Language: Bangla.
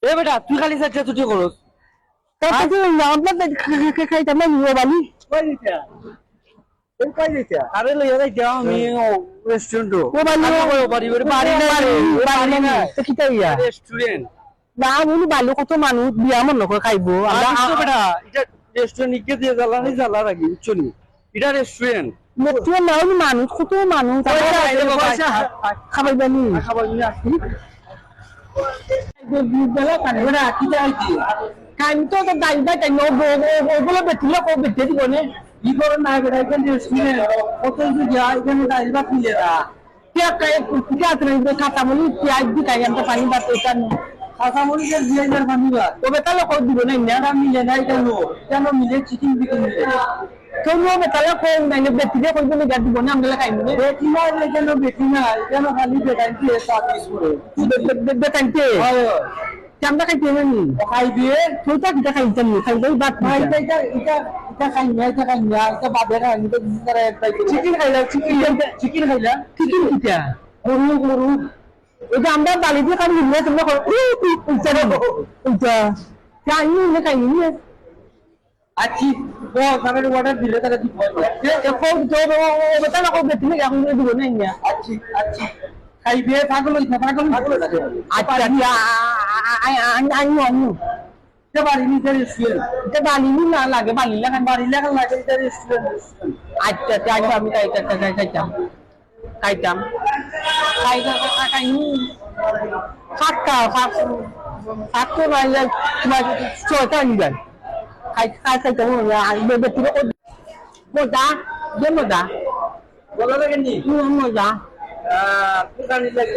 এ বেটা তুই খালি চারটা ছুটি করস তারপর তুই আপনার খাইতাম না নিয়ে বালি কই দিতা এই কই দিতা আরে লইয়া যাই যাও আমি রেস্টুরেন্ট ও বালি বাড়ি বাড়ি বাড়ি না তো কি তাইয়া রেস্টুরেন্ট না বলি বালি কত মানুষ বিয়া মন করে খাইবো আমরা বেটা এটা রেস্টুরেন্ট নিকে দিয়ে জ্বালানি জ্বালা রাখি বুঝছনি এটা রেস্টুরেন্ট মেট্রো না হলে মানুষ কত মানুষ খাবাইবানি খাবারনি আসি বেলা কানে বেটা কি যাইছি কাইম তো দাইবা তাই ওগুলো বেটিলে কো বেটে দিব নে কি করে না বেটা এখানে রেস্টুরেন্ট কত কিছু যায় এখানে ডাইবা কিলে দা क्या क्या तरह खाता बोली प्याज भी खाई हम तो पानी बात होता नहीं খাতা মরিচের 2000 বানিবা वो बता लो कौन दिबो नहीं এটা মিলে নাই কেন মিলে চিকেন বিকেন মিলে तो वो बता लो कौन मैंने बेटी दे कोई भी गाड़ी बोने हम लोग खाई नहीं বেটি না কেন বেটি না কেন খালি বেটাইতে সার্ভিস করে बेटांते হয় हम तो खाई नहीं খাই দিয়ে तो तक kita खाई नहीं खाई दे बात ভাই এটা এটা এটা খাই না এটা খাই না এটা বাদে খাই এটা করে একটাই চিকেন খাইলা চিকেন খাইলা चिकन किया গরু গরু এটা আমরা বালি দিয়ে কাটি নিয়ে তোমরা উচ্চা क्या ये खाई नहीं আচ্ছা ও সামনে অর্ডার দিলে তারা কি বলবে देखो जो वो बता लो कौन बेटी ने क्या हम दिबो नहीं আচ্ছা আচ্ছা খাই দিয়ে পাগল লাগে अच्छा आनी এটা বাড়ি নিতে রেস্টুরেন্ট এটা বালি না লাগে বালি লাগে বাড়ি লেখা লাগে এটা রেস্টুরেন্ট আচ্ছা তাই আমি খাইতাম ফাঁকা মানে তোমার ছয়টা নিবেন খাইতাম বেটি মজা যে মজা বলা লাগে নি মজা দোকানি লাগে